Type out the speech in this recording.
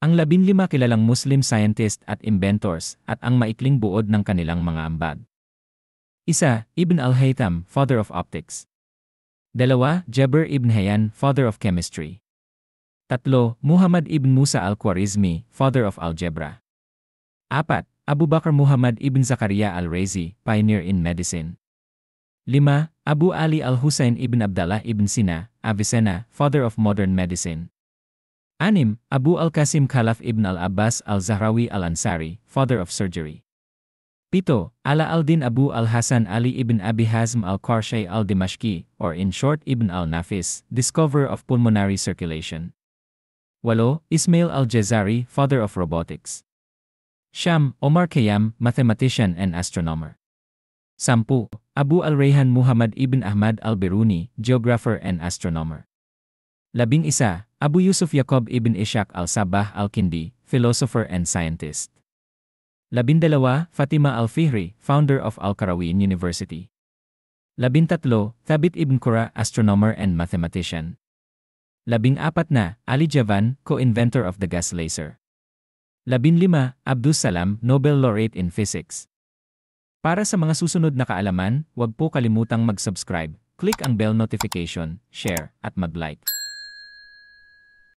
Ang 15 kilalang Muslim scientist at inventors at ang maikling buod ng kanilang mga ambag. 1. Ibn al-Haytham, father of optics. 2. Jabir ibn Hayyan, father of chemistry. 3. Muhammad ibn Musa al-Khwarizmi, father of algebra. 4. Abu Bakr Muhammad ibn Zakaria al-Razi, pioneer in medicine. 5. Abu Ali al-Husayn ibn Abdallah ibn Sina, Avicenna, father of modern medicine. 6. Abu al-Qasim Khalaf ibn al-Abbas al-Zahrawi al-Ansari, father of surgery. 7. Ala al-Din Abu al-Hasan Ali ibn Abi Hazm al-Qarshay al-Dimashqi, or in short Ibn al-Nafis, discoverer of pulmonary circulation. 8. Ismail al-Jazari, father of robotics. Sham, Omar Khayyam, mathematician and astronomer. 10. Abu al-Rayhan Muhammad ibn Ahmad al-Biruni, geographer and astronomer. 11. Abu Yusuf Yaqub ibn Ishaq al-Sabah al-Kindi, philosopher and scientist. 12. Fatima al-Fihri, founder of Al-Qarawiyyin University. 13. Thabit ibn Qura, astronomer and mathematician. 14. Ali Javan, co-inventor of the gas laser. 15. Abdus Salam, Nobel laureate in physics. Para sa mga susunod na kaalaman, huwag po kalimutang mag-subscribe, click ang bell notification, share, at mag-like.